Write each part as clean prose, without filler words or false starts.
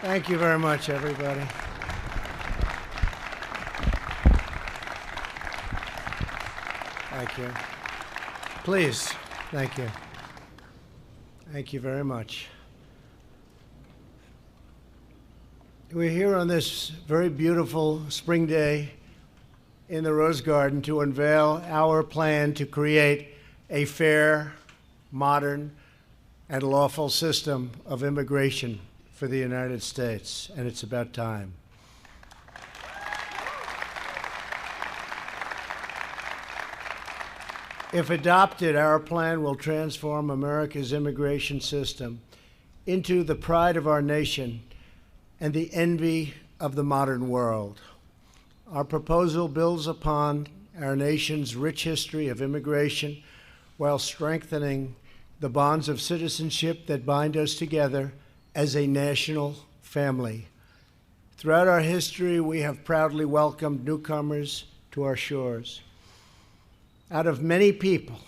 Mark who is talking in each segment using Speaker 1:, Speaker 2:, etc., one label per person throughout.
Speaker 1: Thank you very much, everybody. Thank you. Please, thank you. Thank you very much. We're here on this very beautiful spring day in the Rose Garden to unveil our plan to create a fair, modern, and lawful system of immigration for the United States, and it's about time. If adopted, our plan will transform America's immigration system into the pride of our nation and the envy of the modern world. Our proposal builds upon our nation's rich history of immigration while strengthening the bonds of citizenship that bind us together as a national family. Throughout our history, we have proudly welcomed newcomers to our shores. Out of many people,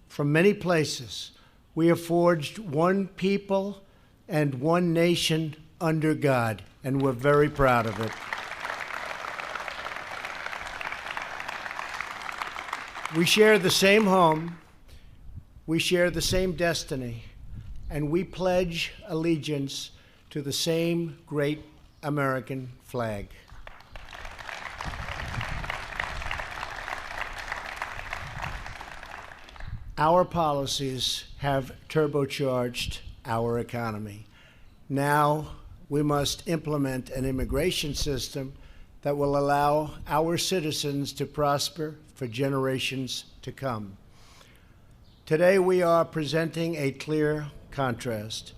Speaker 1: from many places, we have forged one people and one nation under God, and we're very proud of it. We share the same home, we share the same destiny, and we pledge allegiance to the same great American flag. Our policies have turbocharged our economy. Now we must implement an immigration system that will allow our citizens to prosper for generations to come. Today we are presenting a clear contrast.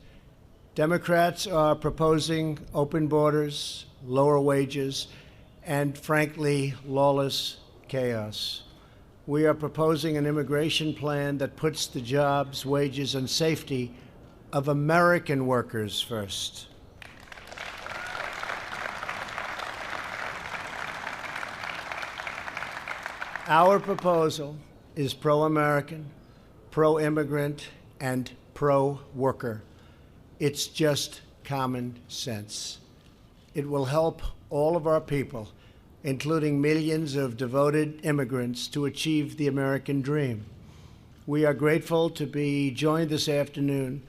Speaker 1: Democrats are proposing open borders, lower wages, and frankly, lawless chaos. We are proposing an immigration plan that puts the jobs, wages, and safety of American workers first. Our proposal is pro-American, pro-immigrant, and pro-worker. It's just common sense. It will help all of our people, including millions of devoted immigrants, to achieve the American dream. We are grateful to be joined this afternoon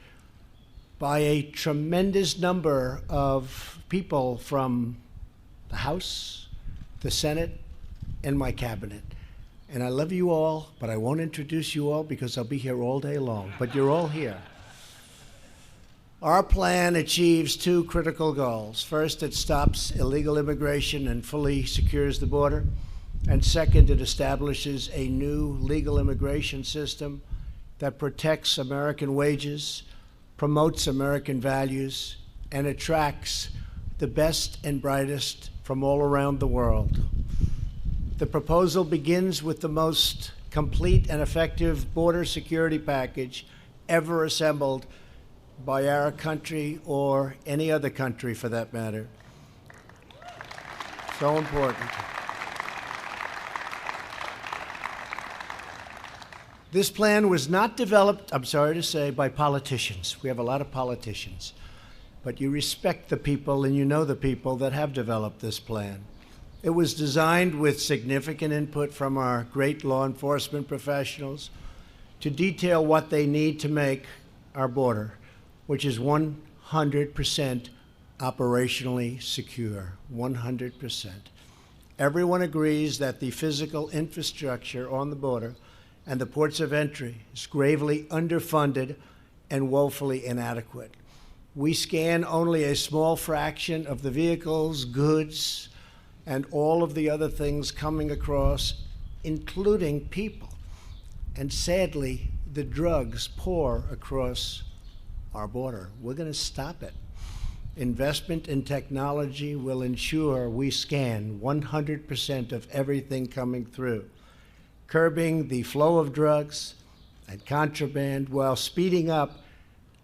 Speaker 1: by a tremendous number of people from the House, the Senate, and my cabinet. And I love you all, but I won't introduce you all because I'll be here all day long, but you're all here. Our plan achieves two critical goals. First, it stops illegal immigration and fully secures the border. And second, it establishes a new legal immigration system that protects American wages, promotes American values, and attracts the best and brightest from all around the world. The proposal begins with the most complete and effective border security package ever assembled by our country or any other country for that matter. So important. This plan was not developed, I'm sorry to say, by politicians. We have a lot of politicians, but you respect the people and you know the people that have developed this plan. It was designed with significant input from our great law enforcement professionals to detail what they need to make our border, which is 100% operationally secure, 100%. Everyone agrees that the physical infrastructure on the border and the ports of entry is gravely underfunded and woefully inadequate. We scan only a small fraction of the vehicles, goods, and all of the other things coming across, including people. And sadly, the drugs pour across our border. We're going to stop it. Investment in technology will ensure we scan 100% of everything coming through, curbing the flow of drugs and contraband while speeding up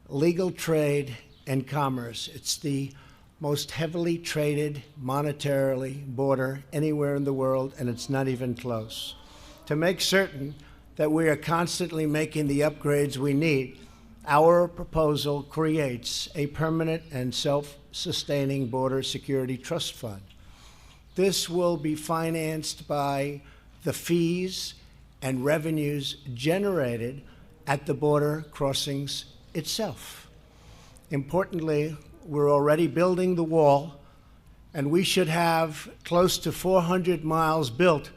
Speaker 1: legal trade and commerce. It's the most heavily traded monetarily border anywhere in the world, and it's not even close. To make certain that we are constantly making the upgrades we need, Our proposal creates a permanent and self-sustaining border security trust fund. This will be financed by the fees and revenues generated at the border crossings itself. Importantly, we're already building the wall, and we should have close to 400 miles built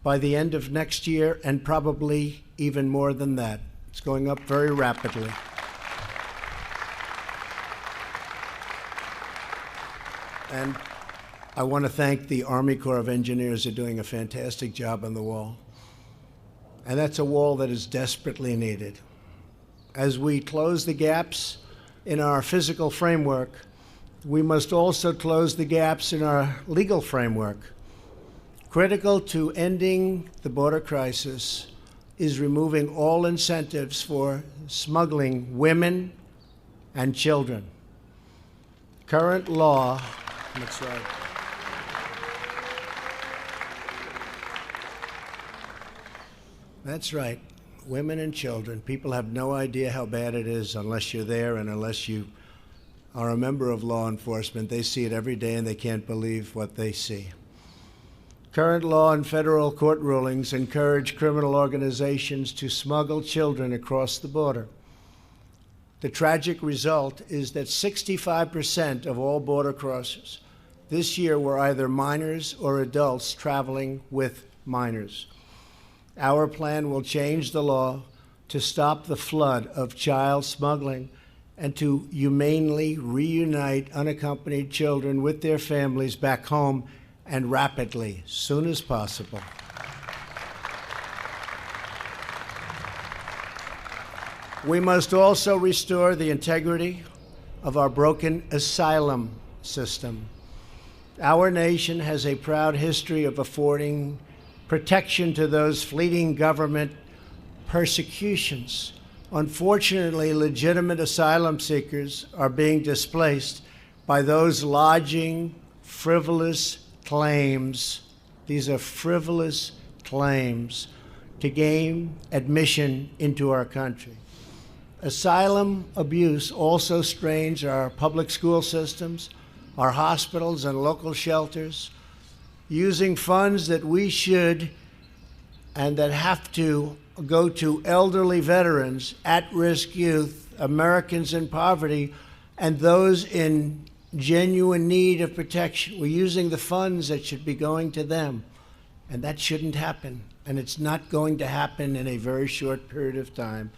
Speaker 1: by the end of next year, and probably even more than that. It's going up very rapidly. And I want to thank the Army Corps of Engineers. They're doing a fantastic job on the wall. And that's a wall that is desperately needed. As we close the gaps in our physical framework, we must also close the gaps in our legal framework. Critical to ending the border crisis is removing all incentives for smuggling women and children. Current law, that's right. That's right, women and children. People have no idea how bad it is unless you're there and unless you are a member of law enforcement. They see it every day and they can't believe what they see. Current law and federal court rulings encourage criminal organizations to smuggle children across the border. The tragic result is that 65% of all border crossers this year were either minors or adults traveling with minors. Our plan will change the law to stop the flood of child smuggling and to humanely reunite unaccompanied children with their families back home, and rapidly, soon as possible. We must also restore the integrity of our broken asylum system. Our nation has a proud history of affording protection to those fleeing government persecutions. Unfortunately, legitimate asylum seekers are being displaced by those lodging frivolous claims. These are frivolous claims to gain admission into our country. Asylum abuse also strains our public school systems, our hospitals and local shelters, using funds that we should and that have to go to elderly veterans, at-risk youth, Americans in poverty, and those in genuine need of protection. We're using the funds that should be going to them, and that shouldn't happen. And it's not going to happen in a very short period of time.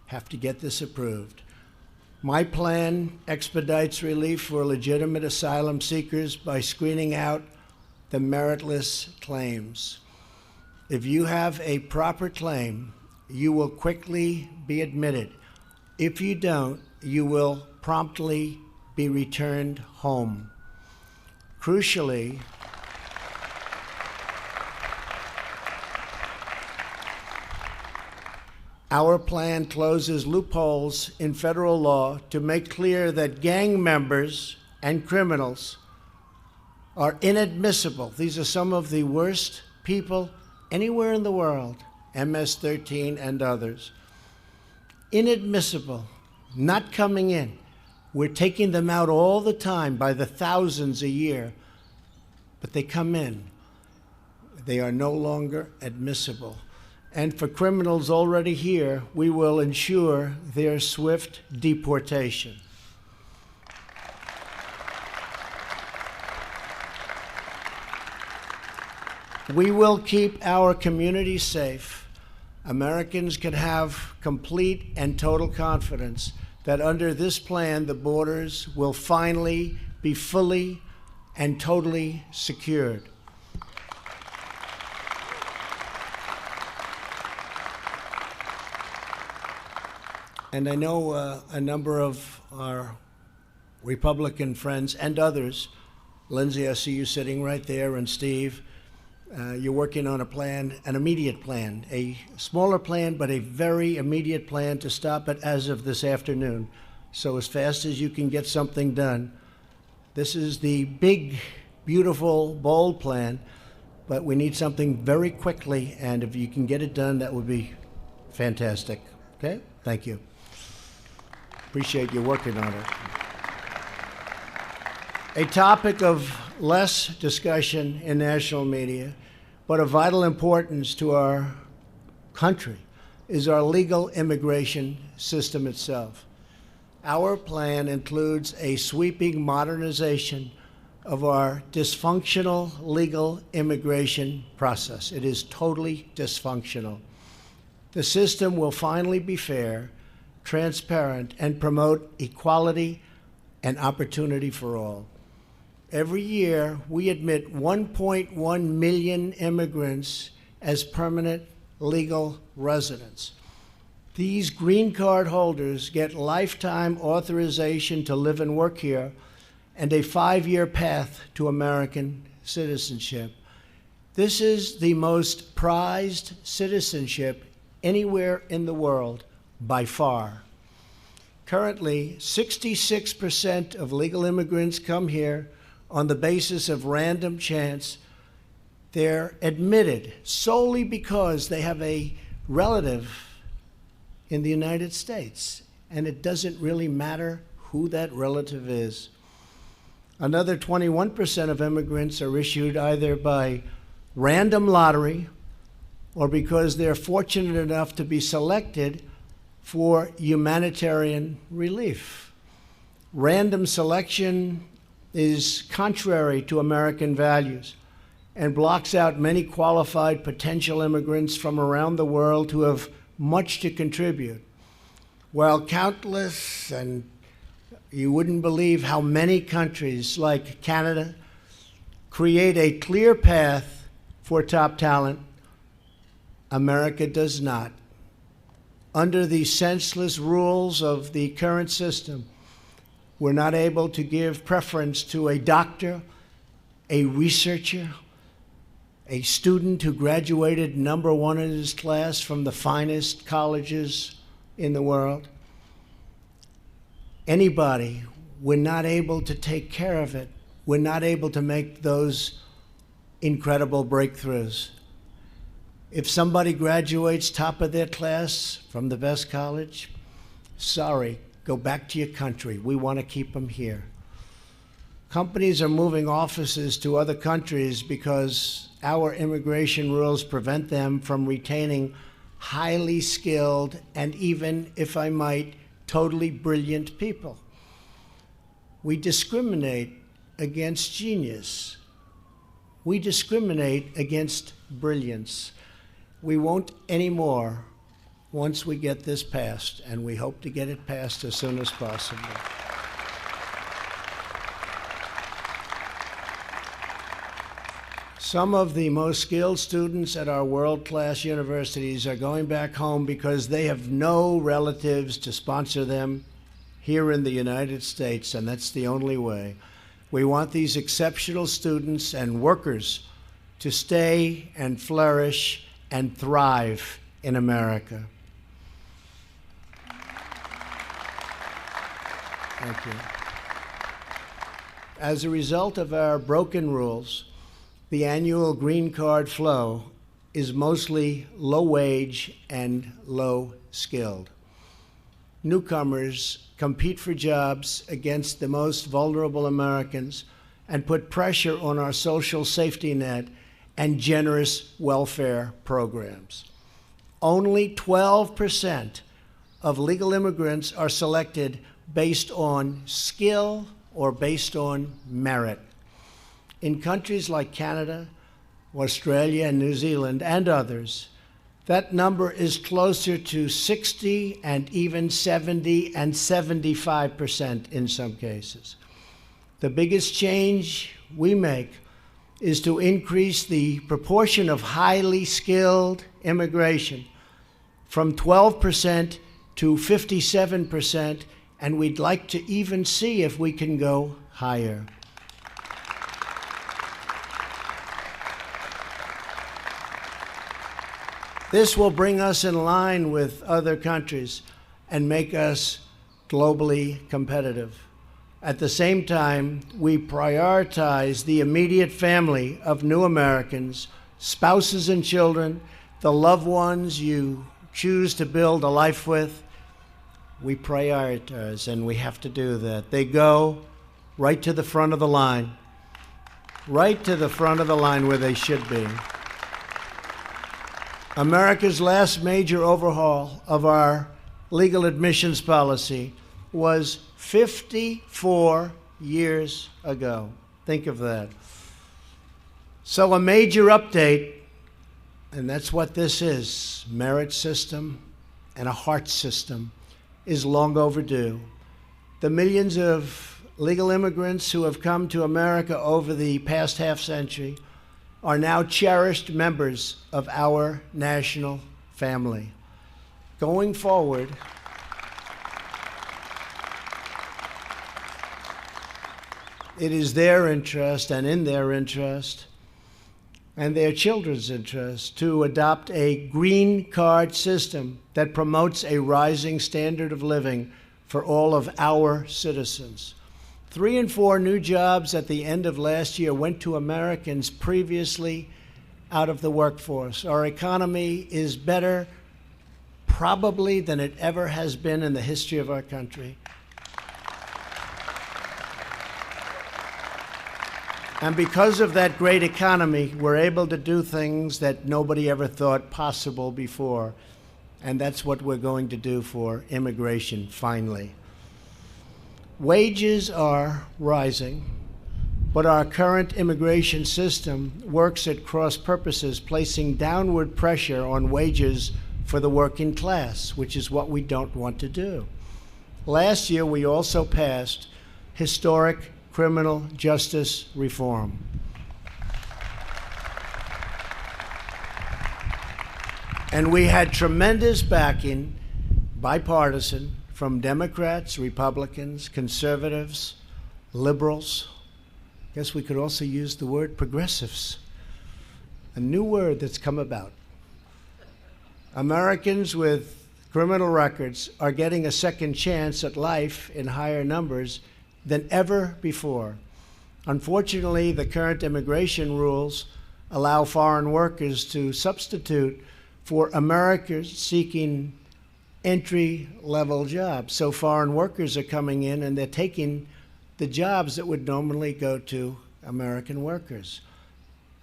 Speaker 1: Have to get this approved. My plan expedites relief for legitimate asylum seekers by screening out the meritless claims. If you have a proper claim, you will quickly be admitted. If you don't, you will promptly be returned home. Crucially, our plan closes loopholes in federal law to make clear that gang members and criminals are inadmissible. These are some of the worst people anywhere in the world, MS-13 and others. Inadmissible, not coming in. We're taking them out all the time by the thousands a year, but they come in. They are no longer admissible. And for criminals already here, we will ensure their swift deportation. We will keep our communities safe. Americans can have complete and total confidence that under this plan, the borders will finally be fully and totally secured. And I know a number of our Republican friends and others, Lindsay, I see you sitting right there, and Steve, you're working on a plan, an immediate plan, a smaller plan, but a very immediate plan to stop it as of this afternoon. So as fast as you can get something done. This is the big, beautiful, bold plan, but we need something very quickly, and if you can get it done, that would be fantastic. Okay? Thank you. Appreciate you working on it. A topic of less discussion in national media, but of vital importance to our country, is our legal immigration system itself. Our plan includes a sweeping modernization of our dysfunctional legal immigration process. It is totally dysfunctional. The system will finally be fair, transparent, and promote equality and opportunity for all. Every year, we admit 1.1 million immigrants as permanent legal residents. These green card holders get lifetime authorization to live and work here and a 5-year path to American citizenship. This is the most prized citizenship anywhere in the world by far. Currently, 66% of legal immigrants come here on the basis of random chance. They're admitted solely because they have a relative in the United States, and it doesn't really matter who that relative is. Another 21% of immigrants are issued either by random lottery or because they're fortunate enough to be selected for humanitarian relief. Random selection is contrary to American values and blocks out many qualified potential immigrants from around the world who have much to contribute. While countless, and you wouldn't believe how many countries like Canada create a clear path for top talent, America does not. Under the senseless rules of the current system, we're not able to give preference to a doctor, a researcher, a student who graduated #1 in his class from the finest colleges in the world. Anybody, we're not able to take care of it. We're not able to make those incredible breakthroughs. If somebody graduates top of their class from the best college, sorry, go back to your country. We want to keep them here. Companies are moving offices to other countries because our immigration rules prevent them from retaining highly skilled and even, if I might, totally brilliant people. We discriminate against genius. We discriminate against brilliance. We won't anymore once we get this passed, and we hope to get it passed as soon as possible. Some of the most skilled students at our world-class universities are going back home because they have no relatives to sponsor them here in the United States, and that's the only way. We want these exceptional students and workers to stay and flourish and thrive in America. Thank you. As a result of our broken rules, the annual green card flow is mostly low-wage and low-skilled. Newcomers compete for jobs against the most vulnerable Americans and put pressure on our social safety net and generous welfare programs. Only 12% of legal immigrants are selected based on skill or based on merit. In countries like Canada, Australia, and New Zealand, and others, that number is closer to 60 and even 70 and 75% in some cases. The biggest change we make is to increase the proportion of highly skilled immigration from 12% to 57%, and we'd like to even see if we can go higher. This will bring us in line with other countries and make us globally competitive. At the same time, we prioritize the immediate family of new Americans, spouses and children, the loved ones you choose to build a life with. We prioritize, and we have to do that. They go right to the front of the line, right to the front of the line where they should be. America's last major overhaul of our legal admissions policy was 54 years ago. Think of that. So a major update, and that's what this is, merit system and a heart system, is long overdue. The millions of legal immigrants who have come to America over the past half century are now cherished members of our national family. Going forward, it is their interest and in their interest and their children's interest to adopt a green card system that promotes a rising standard of living for all of our citizens. 3 in 4 new jobs at the end of last year went to Americans previously out of the workforce. Our economy is better probably than it ever has been in the history of our country. And because of that great economy, we're able to do things that nobody ever thought possible before. And that's what we're going to do for immigration, finally. Wages are rising, but our current immigration system works at cross purposes, placing downward pressure on wages for the working class, which is what we don't want to do. Last year, we also passed historic criminal justice reform. And we had tremendous backing, bipartisan, from Democrats, Republicans, conservatives, liberals. I guess we could also use the word progressives, a new word that's come about. Americans with criminal records are getting a second chance at life in higher numbers than ever before. Unfortunately, the current immigration rules allow foreign workers to substitute for Americans seeking entry-level jobs. So foreign workers are coming in and they're taking the jobs that would normally go to American workers.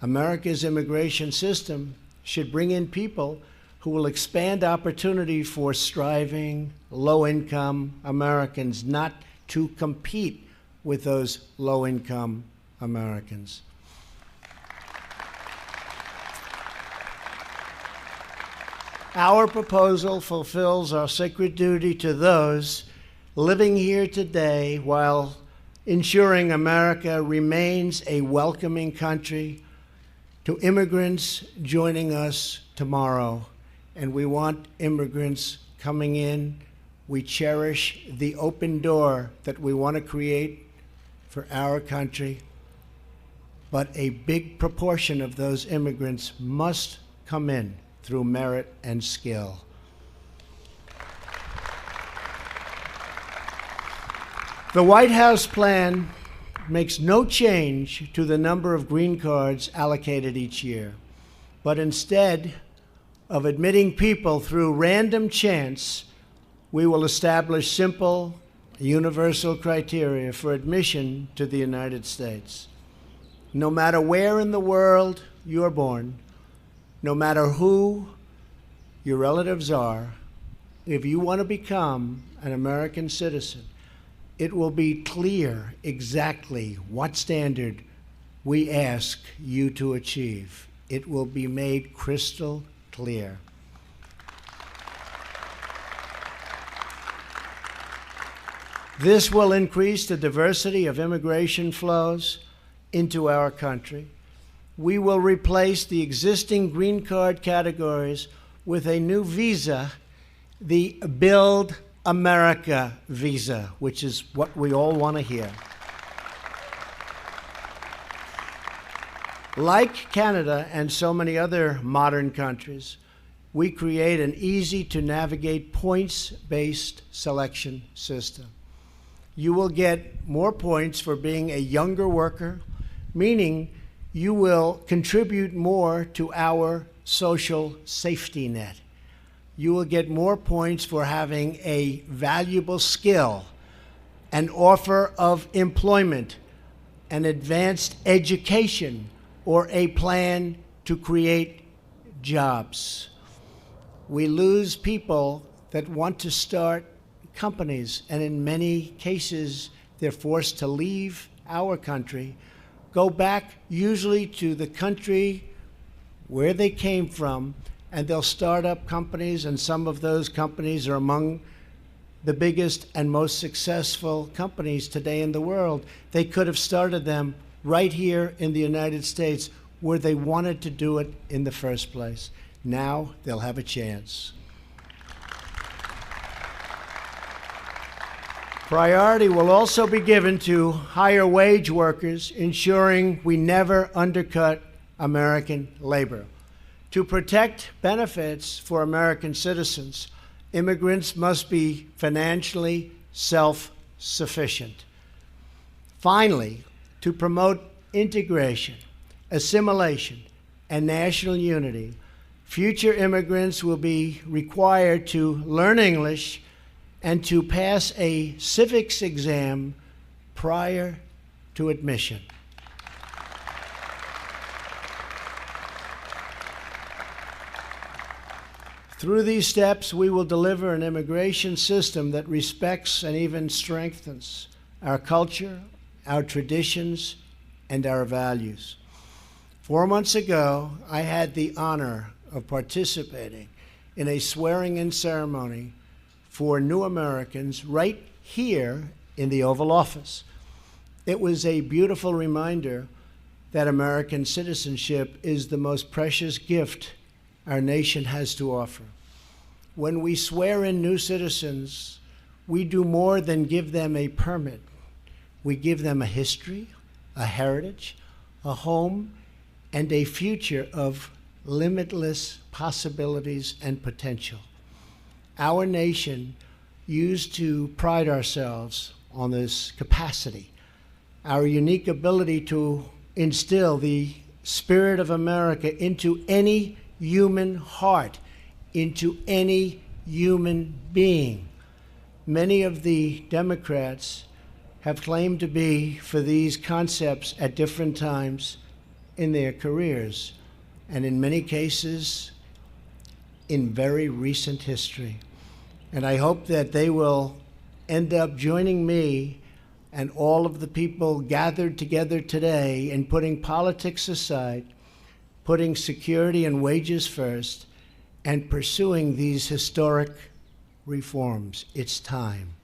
Speaker 1: America's immigration system should bring in people who will expand opportunity for striving, low-income Americans, not to compete with those low-income Americans. Our proposal fulfills our sacred duty to those living here today while ensuring America remains a welcoming country to immigrants joining us tomorrow. And we want immigrants coming in. We cherish the open door that we want to create for our country. But a big proportion of those immigrants must come in through merit and skill. The White House plan makes no change to the number of green cards allocated each year, but instead of admitting people through random chance, we will establish simple, universal criteria for admission to the United States. No matter where in the world you're born, no matter who your relatives are, if you want to become an American citizen, it will be clear exactly what standard we ask you to achieve. It will be made crystal clear. This will increase the diversity of immigration flows into our country. We will replace the existing green card categories with a new visa, the Build America visa, which is what we all want to hear. Like Canada and so many other modern countries, we create an easy-to-navigate points-based selection system. You will get more points for being a younger worker, meaning you will contribute more to our social safety net. you will get more points for having a valuable skill, an offer of employment, an advanced education, or a plan to create jobs. We lose people that want to start companies, and in many cases, they're forced to leave our country, go back usually to the country where they came from, and they'll start up companies, and some of those companies are among the biggest and most successful companies today in the world. They could have started them right here in the United States where they wanted to do it in the first place. Now they'll have a chance. Priority will also be given to higher wage workers, ensuring we never undercut American labor. To protect benefits for American citizens, immigrants must be financially self-sufficient. Finally, to promote integration, assimilation, and national unity, future immigrants will be required to learn English and to pass a civics exam prior to admission. Through these steps, we will deliver an immigration system that respects and even strengthens our culture, our traditions, and our values. 4 months ago, I had the honor of participating in a swearing-in ceremony for new Americans right here in the Oval Office. It was a beautiful reminder that American citizenship is the most precious gift our nation has to offer. When we swear in new citizens, we do more than give them a permit. We give them a history, a heritage, a home, and a future of limitless possibilities and potential. Our nation used to pride ourselves on this capacity, our unique ability to instill the spirit of America into any human heart, into any human being. Many of the Democrats have claimed to be for these concepts at different times in their careers, and in many cases, in very recent history. And I hope that they will end up joining me and all of the people gathered together today in putting politics aside, putting security and wages first, and pursuing these historic reforms. It's time.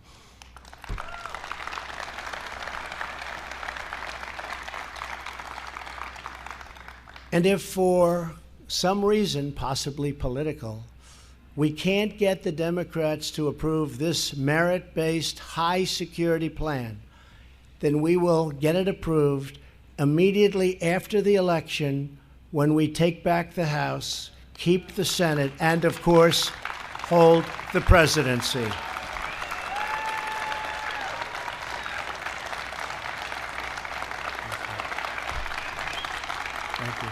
Speaker 1: And if for some reason, possibly political, we can't get the Democrats to approve this merit-based high-security plan, then we will get it approved immediately after the election when we take back the House, keep the Senate, and, of course, hold the presidency. Thank you.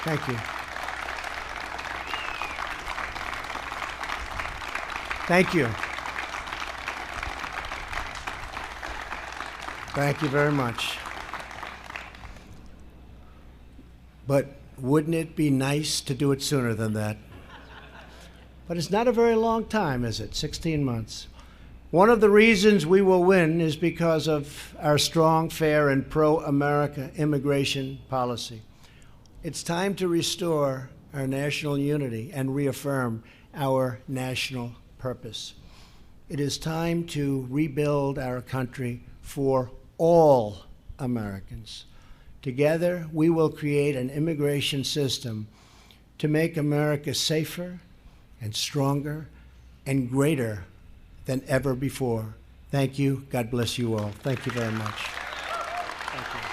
Speaker 1: Thank you. Thank you. Thank you very much. But wouldn't it be nice to do it sooner than that? But it's not a very long time, is it? 16 months. One of the reasons we will win is because of our strong, fair, and pro-America immigration policy. It's time to restore our national unity and reaffirm our national purpose. It is time to rebuild our country for all Americans. Together, we will create an immigration system to make America safer and stronger and greater than ever before. Thank you. God bless you all. Thank you very much. Thank you.